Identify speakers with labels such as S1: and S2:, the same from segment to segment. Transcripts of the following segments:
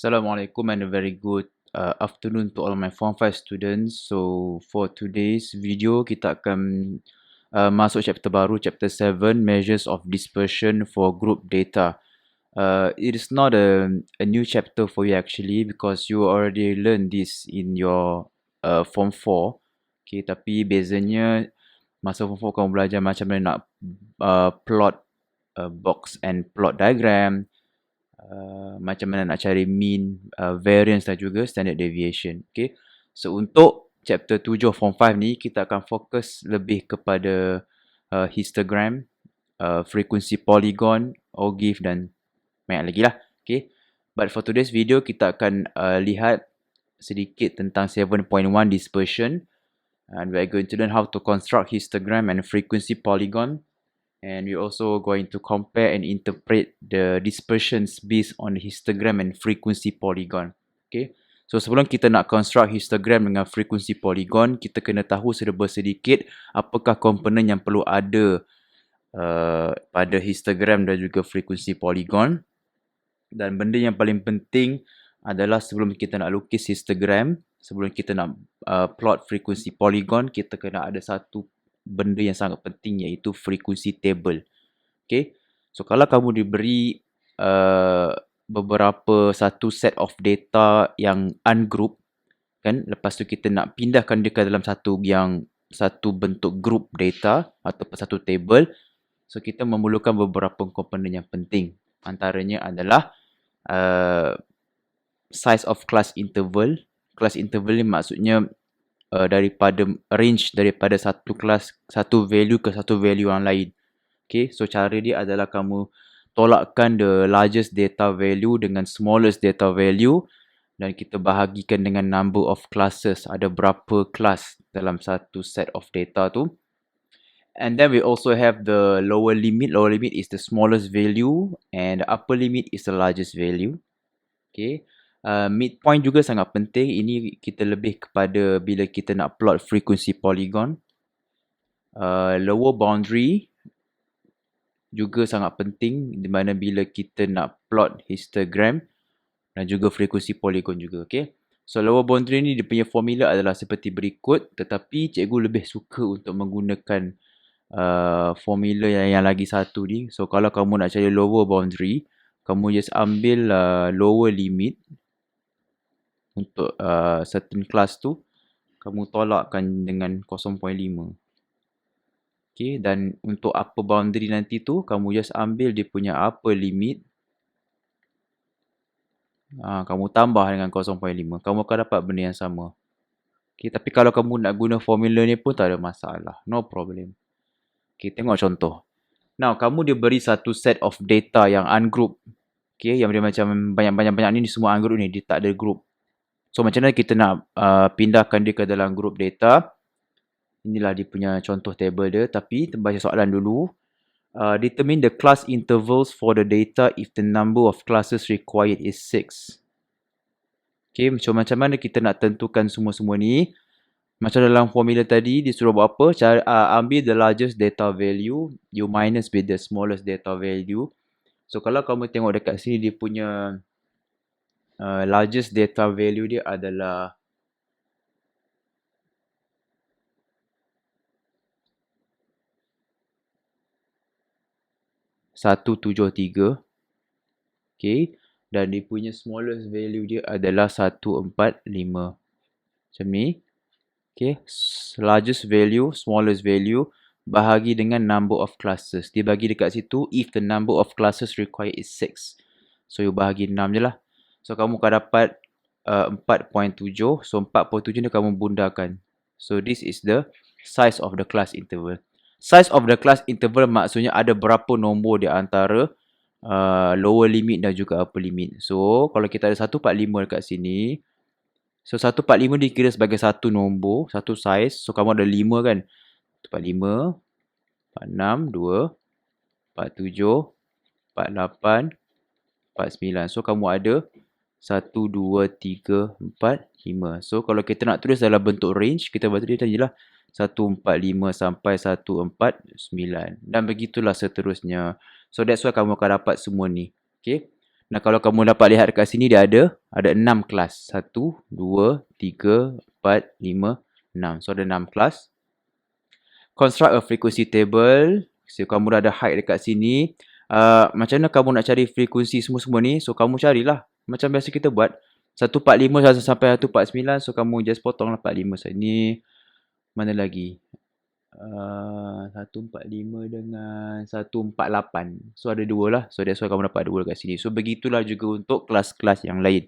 S1: Assalamualaikum and a very good afternoon to all my Form 5 students. So for today's video, kita akan masuk chapter baru, chapter 7, Measures of Dispersion for Group Data. It is not a new chapter for you actually because you already learned this in your Form 4. Okay, tapi bezanya masa Form 4 kamu belajar macam mana nak plot box and plot diagram, macam mana nak cari mean, variance dan juga standard deviation. Okay. So untuk chapter 7 Form 5 ni, kita akan fokus lebih kepada histogram, frequency polygon, OGIF dan banyak lagi lah. Okay. But for today's video, kita akan lihat sedikit tentang 7.1 dispersion. And we're going to learn how to construct histogram and frequency polygon. And we're also going to compare and interpret the dispersions based on the histogram and frequency polygon. Okay. So sebelum kita nak construct histogram dengan frequency polygon, kita kena tahu serba sedikit apakah komponen yang perlu ada pada histogram dan juga frequency polygon. Dan benda yang paling penting adalah sebelum kita nak lukis histogram, sebelum kita nak plot frequency polygon, kita kena ada satu benda yang sangat penting iaitu frequency table. Okay. So kalau kamu diberi beberapa satu set of data yang ungroup, kan, lepas tu kita nak pindahkan dia ke dalam satu bentuk group data ataupun satu table. So kita memerlukan beberapa komponen yang penting. Antaranya adalah size of class interval. Class interval ni maksudnya daripada range daripada satu kelas, satu value ke satu value yang lain. Okay, so cara dia adalah kamu tolakkan the largest data value dengan smallest data value dan kita bahagikan dengan number of classes. Ada berapa kelas dalam satu set of data tu. And then we also have the lower limit. Lower limit is the smallest value and the upper limit is the largest value. Okay. Midpoint juga sangat penting. Ini kita lebih kepada bila kita nak plot frequency polygon. Lower boundary juga sangat penting di mana bila kita nak plot histogram dan juga frequency polygon juga. Okay. So lower boundary ni dia punya formula adalah seperti berikut, tetapi cikgu lebih suka untuk menggunakan formula yang lagi satu ni. So kalau kamu nak cari lower boundary, kamu just ambil lower limit untuk certain class tu, kamu tolakkan dengan 0.5. Okay, dan untuk upper boundary nanti tu, kamu just ambil dia punya upper limit. Kamu tambah dengan 0.5. Kamu akan dapat benda yang sama. Okay, tapi kalau kamu nak guna formula ni pun tak ada masalah. No problem. Okay, tengok contoh. Now, kamu diberi satu set of data yang ungroup. Okay, yang dia macam banyak-banyak ni semua ungroup ni, dia tak ada group. So macam mana kita nak pindahkan dia ke dalam group data? Inilah dia punya contoh table dia. Tapi kita baca soalan dulu. Determine the class intervals for the data if the number of classes required is 6. Okay, so macam mana kita nak tentukan semua-semua ni? Macam dalam formula tadi, dia suruh buat apa? Ambil the largest data value, you minus with the smallest data value. So kalau kamu tengok dekat sini, dia punya largest data value dia adalah 173. Okay. Dan dia punya smallest value dia adalah 145. Macam ni. Okay. Largest value, smallest value bahagi dengan number of classes. Dia bagi dekat situ if the number of classes required is 6. So you bahagi 6 je lah. So kamu akan dapat 4.7. So 4.7 ni kamu bundakan. So this is the size of the class interval. Size of the class interval maksudnya ada berapa nombor di antara lower limit dan juga upper limit. So kalau kita ada 145 dekat sini. So 145 dikira sebagai satu nombor, satu size. So kamu ada 5 kan. 145, 46, 2, 47, 48, 49. So kamu ada 1, 2, 3, 4, 5. So kalau kita nak tulis dalam bentuk range, kita baca dia tadi lah 145 sampai 149. Dan begitulah seterusnya. So that's why kamu akan dapat semua ni. Okay. Nah, kalau kamu dapat lihat dekat sini dia ada 6 kelas. 1, 2, 3, 4, 5, 6. So ada 6 kelas. Construct a frequency table. So kamu dah ada height dekat sini. Macam mana kamu nak cari frekuensi semua-semua ni? So kamu carilah. Macam biasa kita buat. 145 sampai 149. So kamu just potonglah 45 sini. Mana lagi? 145 dengan 148. So ada dua lah. So that's why kamu dapat dua kat sini. So begitulah juga untuk kelas-kelas yang lain.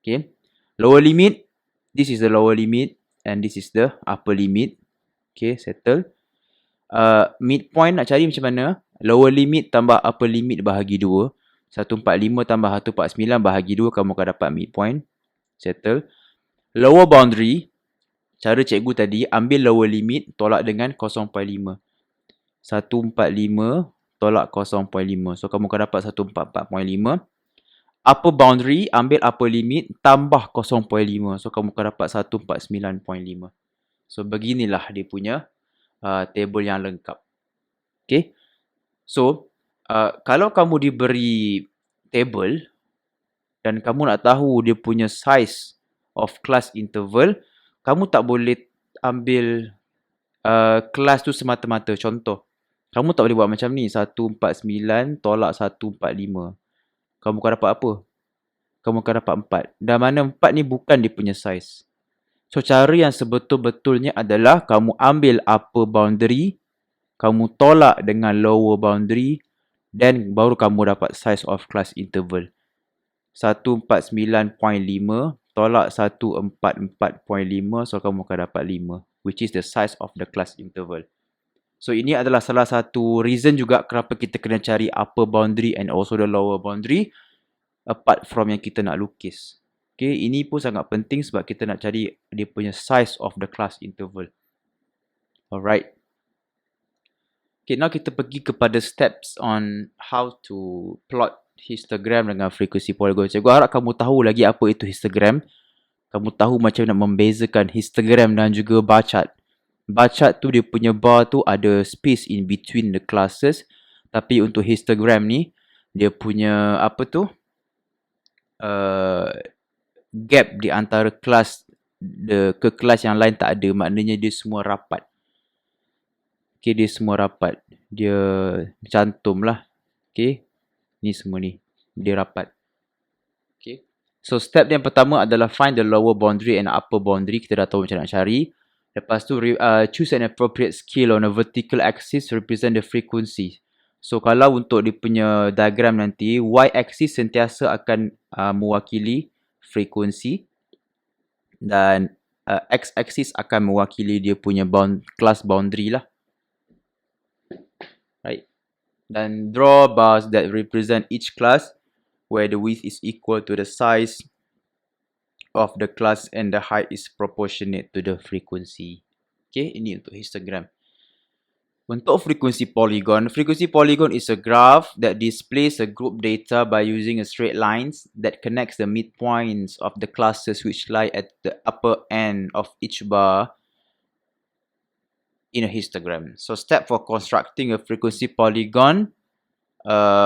S1: Okay. Lower limit. This is the lower limit. And this is the upper limit. Okay, settle. Midpoint nak cari macam mana? Lower limit tambah upper limit bahagi 2. 145 tambah 149 bahagi 2. Kamu akan dapat midpoint. Settle. Lower boundary. Cara cikgu tadi, ambil lower limit, tolak dengan 0.5. 145 tolak 0.5. So, kamu akan dapat 144.5. Upper boundary, ambil upper limit, tambah 0.5. So, kamu akan dapat 149.5. So, beginilah dia punya table yang lengkap. Okay. So, kalau kamu diberi table dan kamu nak tahu dia punya size of class interval, kamu tak boleh ambil kelas tu semata-mata. Contoh, kamu tak boleh buat macam ni. 149 tolak 145. Kamu akan dapat apa? Kamu akan dapat 4. Dan mana 4 ni bukan dia punya size. So, cara yang sebetul-betulnya adalah kamu ambil upper boundary, kamu tolak dengan lower boundary, dan baru kamu dapat size of class interval. 149.5 tolak 144.5, so kamu akan dapat 5, which is the size of the class interval. So ini adalah salah satu reason juga kenapa kita kena cari upper boundary and also the lower boundary apart from yang kita nak lukis. Okay, ini pun sangat penting sebab kita nak cari dia punya size of the class interval. Alright. Okay, now kita pergi kepada steps on how to plot histogram dengan frekuensi polygon. Cikgu harap kamu tahu lagi apa itu histogram. Kamu tahu macam nak membezakan histogram dan juga bar chart. Bar chart tu dia punya bar tu ada space in between the classes. Tapi untuk histogram ni, dia punya apa tu? Gap di antara kelas ke kelas yang lain tak ada. Maknanya dia semua rapat. Okay, dia semua rapat. Dia cantum lah. Okay. Ni semua ni. Dia rapat. Okay. So, step yang pertama adalah find the lower boundary and upper boundary. Kita dah tahu macam nak cari. Lepas tu, choose an appropriate scale on a vertical axis to represent the frequency. So, kalau untuk dia punya diagram nanti, y-axis sentiasa akan mewakili frekuensi. Dan x-axis akan mewakili dia punya class boundary lah. Right. Dan draw bars that represent each class where the width is equal to the size of the class and the height is proportionate to the frequency. Okay, ini untuk histogram. Untuk frekuensi polygon is a graph that displays a group data by using a straight lines that connects the midpoints of the classes which lie at the upper end of each bar in a histogram. So, step for constructing a frequency polygon,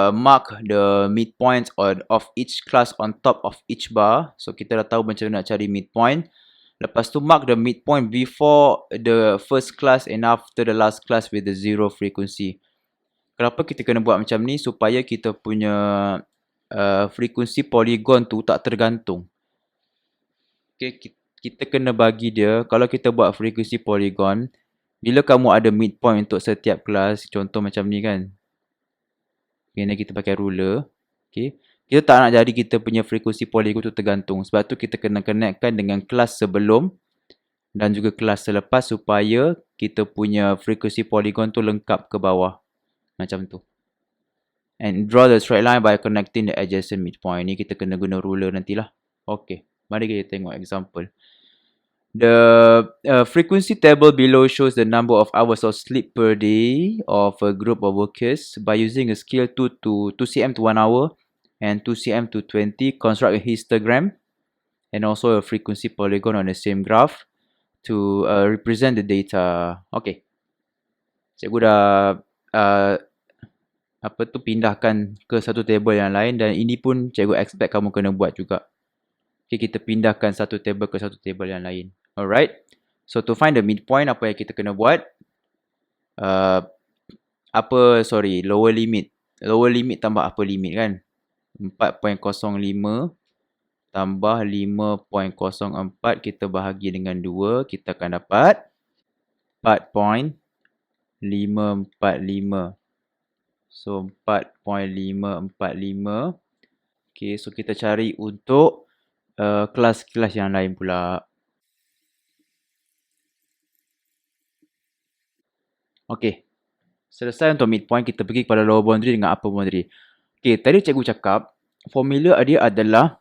S1: mark the midpoints of each class on top of each bar. So, kita dah tahu macam mana nak cari midpoint. Lepas tu, mark the midpoint before the first class and after the last class with the zero frequency. Kenapa kita kena buat macam ni? Supaya kita punya frekuensi polygon tu tak tergantung. Okay, kita kena bagi dia, kalau kita buat frekuensi polygon, bila kamu ada midpoint untuk setiap kelas, contoh macam ni kan. Okay, ni kita pakai ruler. Okay. Kita tak nak jadi kita punya frekuensi polygon tu tergantung. Sebab tu kita kena connectkan dengan kelas sebelum dan juga kelas selepas supaya kita punya frekuensi polygon tu lengkap ke bawah. Macam tu. And draw the straight line by connecting the adjacent midpoint. Ni kita kena guna ruler nantilah. Okay. Mari kita tengok example. The frequency table below shows the number of hours of sleep per day of a group of workers. By using a scale 2 cm to 1 hour and 2 cm to 20, construct a histogram and also a frequency polygon on the same graph to represent the data. Okay. Cikgu dah pindahkan ke satu table yang lain, dan ini pun cikgu expect kamu kena buat juga. Okay, kita pindahkan satu table ke satu table yang lain. Alright. So to find the midpoint, apa yang kita kena buat? Lower limit. Lower limit tambah upper limit kan? 4.05 tambah 5.04 kita bahagi dengan 2, kita akan dapat 4.545. So 4.545. Okay, so kita cari untuk kelas-kelas yang lain pula. Okay, selesai untuk midpoint, kita pergi kepada lower boundary dengan upper boundary. Okay, tadi cikgu cakap formula dia adalah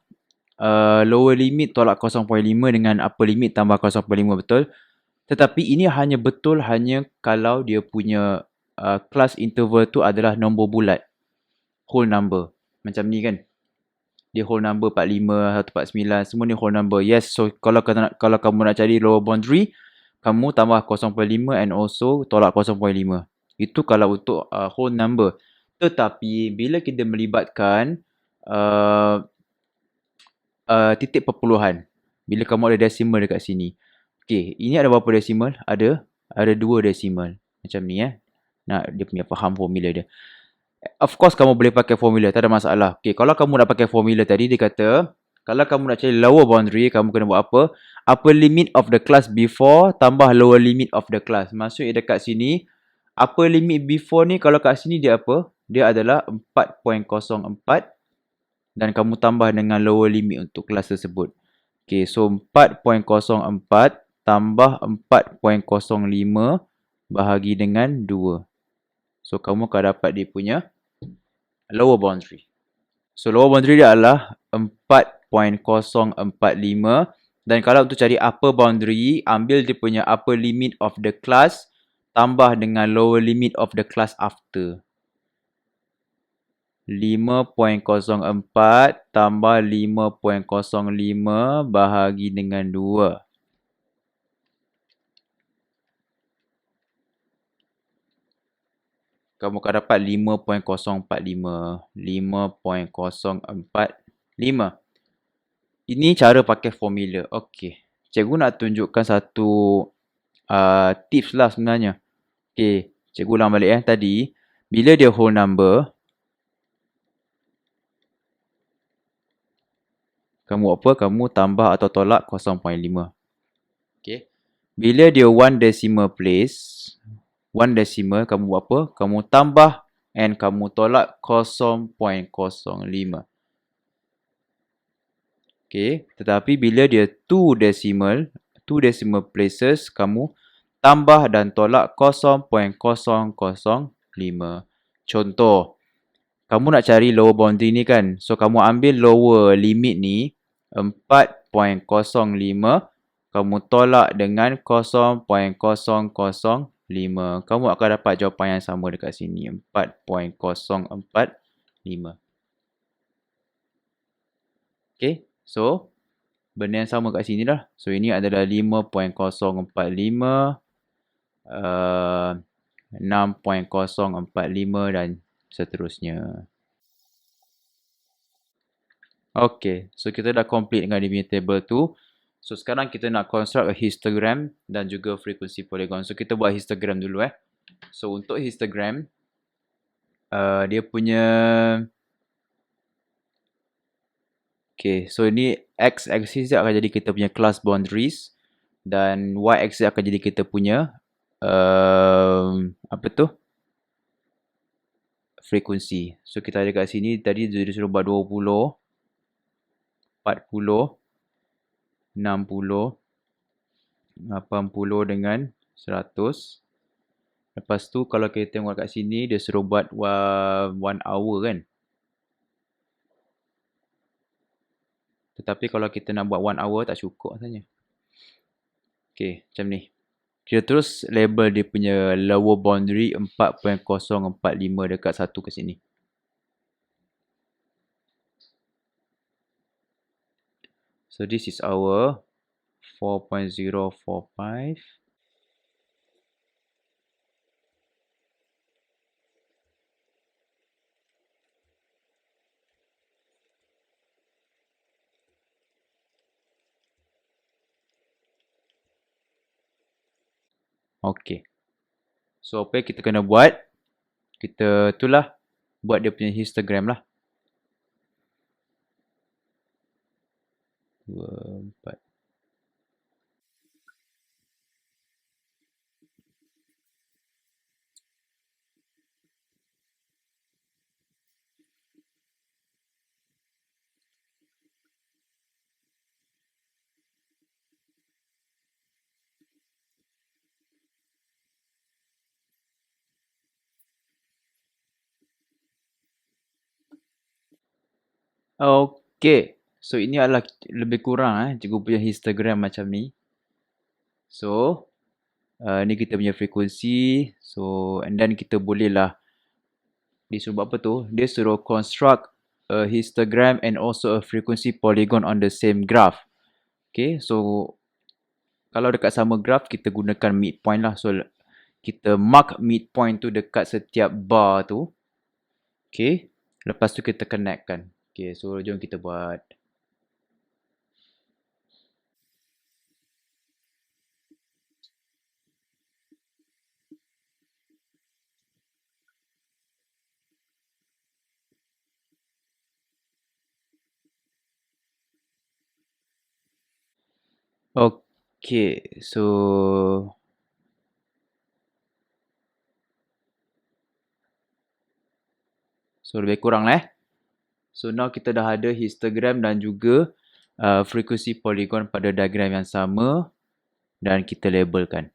S1: lower limit tolak 0.5 dengan upper limit tambah 0.5, betul? Tetapi ini hanya betul hanya kalau dia punya class interval tu adalah nombor bulat, whole number. Macam ni kan? Dia whole number 45, 149, semua ni whole number. Yes, so kalau kamu nak cari lower boundary, kamu tambah 0.5 and also tolak 0.5. Itu kalau untuk whole number. Tetapi bila kita melibatkan titik perpuluhan, bila kamu ada decimal dekat sini. Okay, ini ada berapa decimal? Ada 2 decimal. Macam ni Nak dia punya faham formula dia. Of course kamu boleh pakai formula, tak ada masalah. Okay, kalau kamu nak pakai formula tadi, dia kata kalau kamu nak cari lower boundary, kamu kena buat apa? Upper limit of the class before tambah lower limit of the class. Maksudnya dekat sini, upper limit before ni kalau kat sini dia apa? Dia adalah 4.04 dan kamu tambah dengan lower limit untuk kelas tersebut. Okay, so 4.04 tambah 4.05 bahagi dengan 2. So, kamu akan dapat dia punya lower boundary. So, lower boundary dia adalah 4.045. Dan kalau untuk cari upper boundary, ambil dia punya upper limit of the class tambah dengan lower limit of the class after. 5.04 tambah 5.05 bahagi dengan 2. Kamu akan dapat 5.045. 5.045. Ini cara pakai formula. Okey. Cikgu nak tunjukkan satu tips lah sebenarnya. Okey. Cikgu ulang balik tadi. Bila dia whole number, kamu apa? Kamu tambah atau tolak 0.5. Okey. Bila dia one decimal place, one decimal, kamu buat apa? Kamu tambah and kamu tolak 0.05. Okay, tetapi bila dia two decimal places, kamu tambah dan tolak 0.005. Contoh, kamu nak cari lower boundary ni kan? So, kamu ambil lower limit ni 4.05, kamu tolak dengan 0.005. Kamu akan dapat jawapan yang sama dekat sini, 4.045. Okay, so benda yang sama kat sini lah. So, ini adalah 5.045, 6.045 dan seterusnya. Okay, so kita dah complete dengan dia punya table tu. So, sekarang kita nak construct a histogram dan juga frequency polygon. So, kita buat histogram dulu So, untuk histogram, dia punya... Okay, so ini x-axis akan jadi kita punya class boundaries. Dan y-axis akan jadi kita punya... apa tu? Frekuensi. So, kita ada kat sini, tadi dia suruh buat 20, 40, 60, 80 dengan 100. Lepas tu kalau kita tengok kat sini, dia suruh buat 1 hour kan. Tetapi kalau kita nak buat 1 hour tak cukup rasanya. Okay, macam ni. Kita terus label dia punya lower boundary 4.045 dekat 1 ke sini. So this is our 4.045. Okey. So apa yang kita kena buat? Kita itulah buat dia punya histogram lah. 2, 4. Okey. So ini adalah lebih kurang cikgu punya histogram macam ni. So ni kita punya frekuensi. So and then kita bolehlah dia suruh buat apa tu? Dia suruh construct a histogram and also a frequency polygon on the same graph. Okay, so kalau dekat sama graph kita gunakan midpoint lah. So kita mark midpoint tu dekat setiap bar tu. Okay, lepas tu kita connectkan. Okay, so jom kita buat. Okay, so lebih kurang lah. So now kita dah ada histogram dan juga frekuensi polygon pada diagram yang sama dan kita labelkan.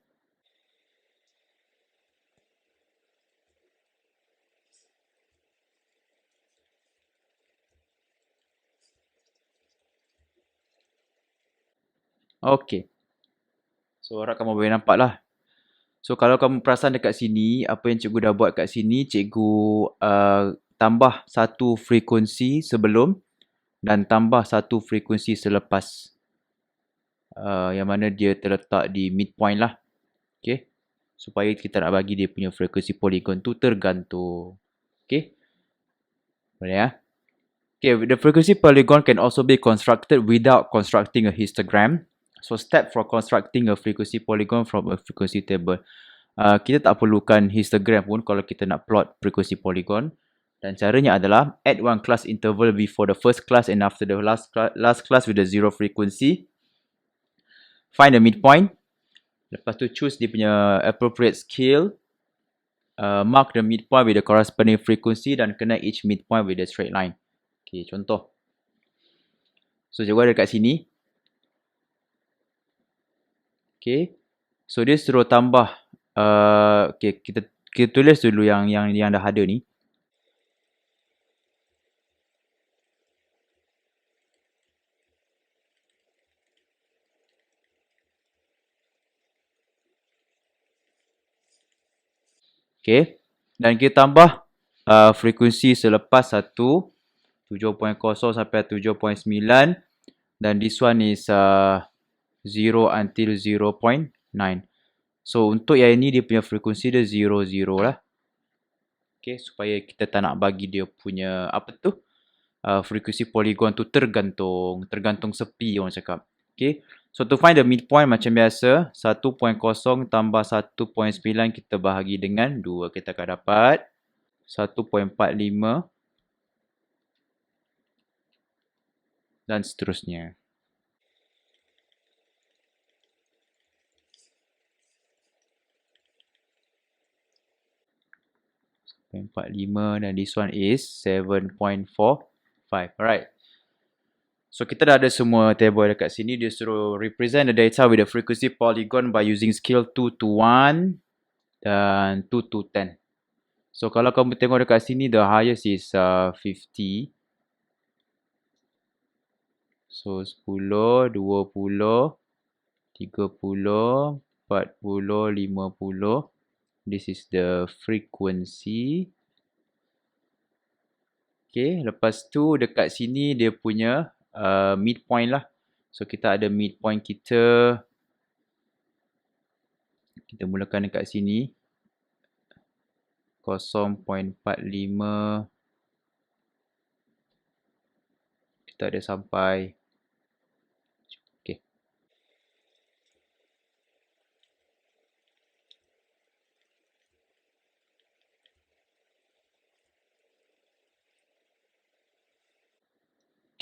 S1: Okay. So harap kamu boleh nampak lah. So kalau kamu perasan dekat sini, apa yang cikgu dah buat kat sini, cikgu tambah satu frekuensi sebelum dan tambah satu frekuensi selepas. Yang mana dia terletak di midpoint lah. Okay. Supaya kita nak bagi dia punya frekuensi polygon tu tergantung. Okay. Boleh ya? Okay, the frequency polygon can also be constructed without constructing a histogram. So step for constructing a frequency polygon from a frequency table. Kita tak perlukan histogram pun kalau kita nak plot frequency polygon. Dan caranya adalah add one class interval before the first class and after the last class with the zero frequency. Find the midpoint. Lepas tu choose dia punya appropriate scale. Mark the midpoint with the corresponding frequency dan connect each midpoint with a straight line. Okay, contoh. So cikgu ada kat sini. Okay. So dia suruh tambah. Okay, kita tulis dulu yang dah ada ni. Okay. Dan kita tambah frekuensi selepas 1, 7.0 sampai 7.9. Dan this one is 0 until 0.9. So untuk yang ini dia punya frekuensi dia 0, 0 lah. Okay, supaya kita tak nak bagi dia punya apa tu? Frekuensi polygon tu tergantung sepi orang cakap. Okay. So to find the midpoint macam biasa, 1.0 tambah 1.9 kita bahagi dengan 2. Kita akan dapat 1.45 dan seterusnya. 0.45 dan this one is 7.45. Alright. So kita dah ada semua table dekat sini. Dia suruh represent the data with the frequency polygon by using scale 2 to 1 dan 2 to 10. So kalau kamu tengok dekat sini, the highest is 50. So 10, 20, 30, 40, 50. This is the frequency. Okay, lepas tu dekat sini dia punya midpoint lah. So kita ada midpoint kita. Kita mulakan dekat sini. 0.45. Kita ada sampai. Okay.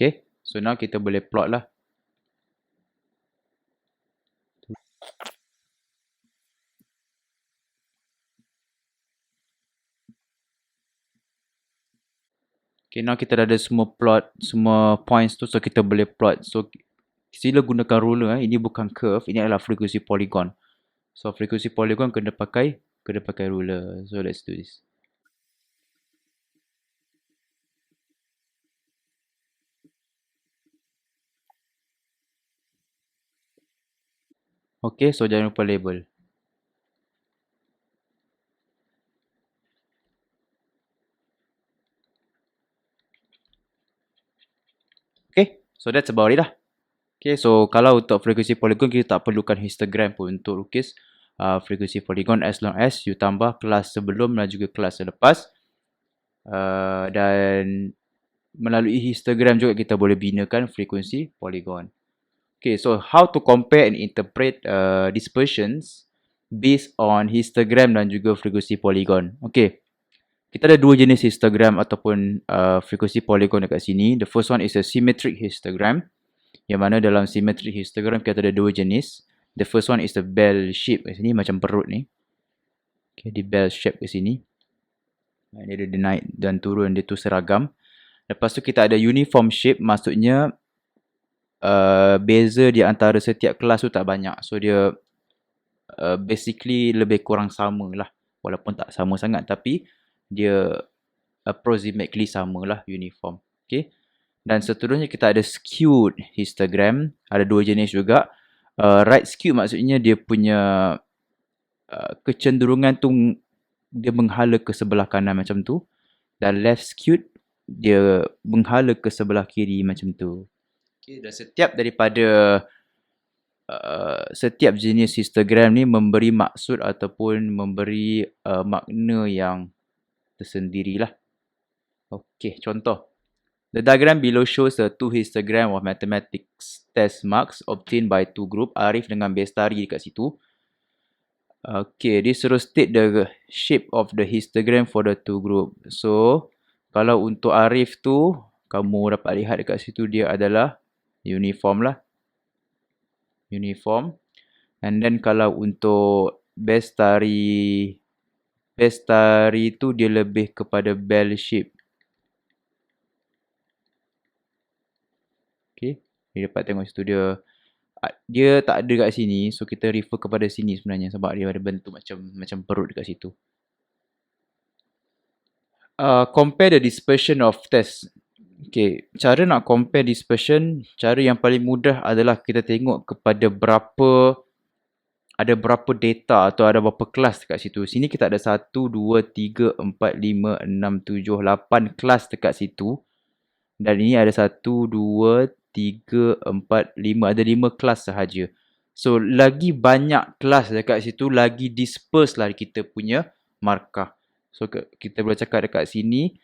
S1: Okay, so now kita boleh plot lah. Okay, now kita dah ada semua plot, semua points tu, so kita boleh plot. So sila gunakan ruler. Ini bukan curve, ini adalah frekuensi polygon. So frekuensi polygon kena pakai ruler. So let's do this. Okay, so jangan lupa label. Okay, so that's about it lah. Okay, so kalau untuk frekuensi polygon kita tak perlukan histogram pun untuk lukis frekuensi polygon as long as you tambah kelas sebelum dan juga kelas selepas. Dan melalui histogram juga kita boleh binakan frekuensi polygon. Okay, so how to compare and interpret dispersions based on histogram dan juga frekuensi polygon. Okay, kita ada dua jenis histogram ataupun frekuensi polygon dekat sini. The first one is a symmetric histogram. Yang mana dalam symmetric histogram kita ada dua jenis. The first one is the bell shape kat sini, macam perut ni. Okay, di bell shape kat sini. Dia ada naik dan turun, dia tu seragam. Lepas tu kita ada uniform shape, maksudnya beza di antara setiap kelas tu tak banyak. So dia basically lebih kurang sama lah. Walaupun tak sama sangat, tapi dia approximately sama lah, uniform. Okay. Dan seterusnya kita ada skewed histogram. Ada dua jenis juga. Right skewed maksudnya dia punya kecenderungan tu dia menghala ke sebelah kanan macam tu. Dan left skewed dia menghala ke sebelah kiri macam tu. Okay, dan setiap daripada setiap jenis histogram ni memberi maksud ataupun memberi makna yang tersendirilah. Okay, contoh. The diagram below shows the two histogram of mathematics test marks obtained by two group. Arif dengan Bestari dekat situ. Okay, this suruh state the shape of the histogram for the two group. So, kalau untuk Arif tu, kamu dapat lihat dekat situ dia adalah uniform lah. Uniform. And then kalau untuk Bestari tu dia lebih kepada bell shape. Okay, dia dapat tengok situ dia tak ada kat sini, so kita refer kepada sini sebenarnya sebab dia ada bentuk macam perut dekat situ. Compare the dispersion of test. Okay, cara nak compare dispersion, cara yang paling mudah adalah kita tengok kepada ada berapa data atau ada berapa kelas dekat situ. Sini kita ada 1, 2, 3, 4, 5, 6, 7, 8 kelas dekat situ. Dan ini ada 1, 2, 3, 4, 5. Ada 5 kelas sahaja. So, lagi banyak kelas dekat situ, lagi disperse lah kita punya markah. So, kita boleh cakap dekat sini,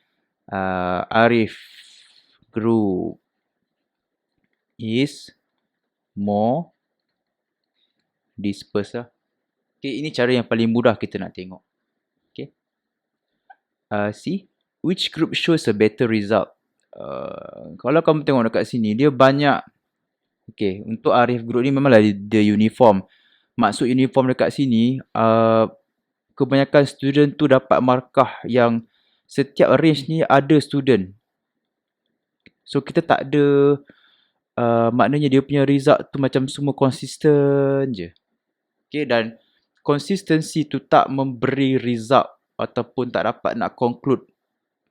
S1: Arif group is more disperse lah. Okay, ini cara yang paling mudah kita nak tengok. Okay. See, which group shows a better result? Kalau kamu tengok dekat sini, dia banyak. Okay, untuk Arif group ni memanglah dia uniform. Maksud uniform dekat sini, kebanyakan student tu dapat markah yang setiap range ni ada student. So, kita tak ada, maknanya dia punya result tu macam semua konsisten je. Okay, dan consistency tu tak memberi result ataupun tak dapat nak conclude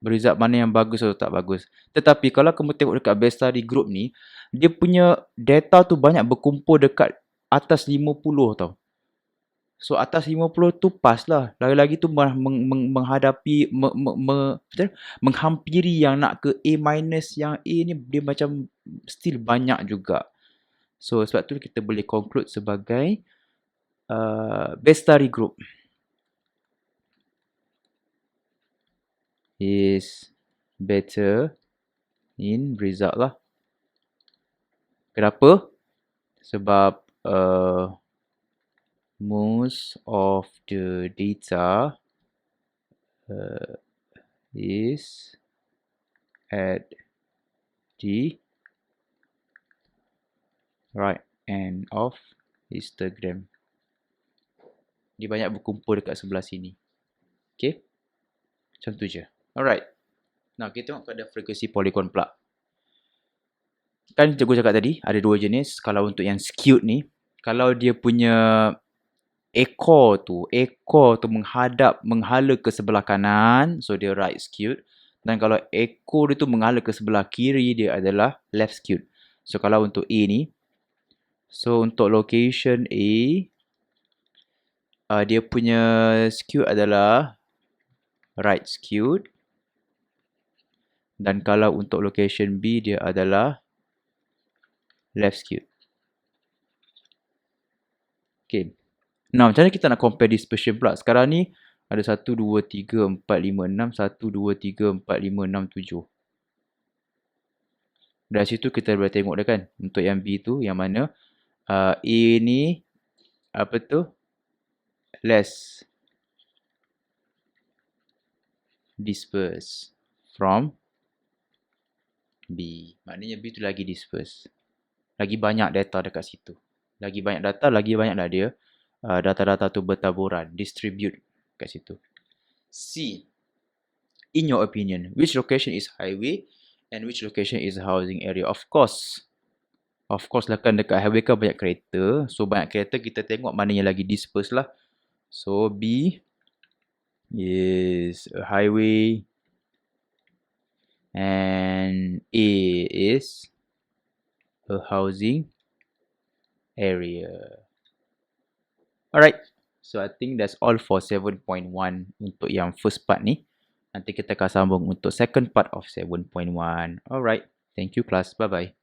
S1: result mana yang bagus atau tak bagus. Tetapi kalau kamu tengok dekat Bestari group ni, dia punya data tu banyak berkumpul dekat atas 50 tau. So atas 50 tu pas lah. Lagi-lagi tu menghadapi menghampiri yang nak ke A minus, yang A ni dia macam still banyak juga. So sebab tu kita boleh conclude sebagai Bestari group is better in result lah. Kenapa? Sebab most of the data is at the right end of histogram. Dia banyak berkumpul dekat sebelah sini. Okay, macam tu je. Alright, now kita tengok pada frekuensi polygon pula. Kan cikgu cakap tadi ada dua jenis. Kalau untuk yang skewed ni, kalau dia punya ekor tu menghala ke sebelah kanan, so dia right skewed. Dan kalau ekor dia tu menghala ke sebelah kiri, dia adalah left skewed. So kalau untuk A ni, so untuk location A, dia punya skew adalah right skewed. Dan kalau untuk location B, dia adalah left skewed. Okay. Now, macam mana kita nak compare dispersion pula? Sekarang ni ada 1, 2, 3, 4, 5, 6. 1, 2, 3, 4, 5, 6, 7. Dari situ kita boleh tengok dah kan. Untuk yang B tu, yang mana A ni, apa tu? Less disperse from B. Maknanya B tu lagi disperse. Lagi banyak data dekat situ. Lagi banyak data, lagi banyaklah dia data-data tu bertaburan, distribute kat situ. C. In your opinion, which location is highway and which location is housing area? Of course lah kan dekat highway kan banyak kereta. So banyak kereta kita tengok mana yang lagi disperse lah. So B is a highway and A is a housing area. Alright, so I think that's all for 7.1 untuk yang first part ni. Nanti kita akan sambung untuk second part of 7.1. Alright, thank you class, bye-bye.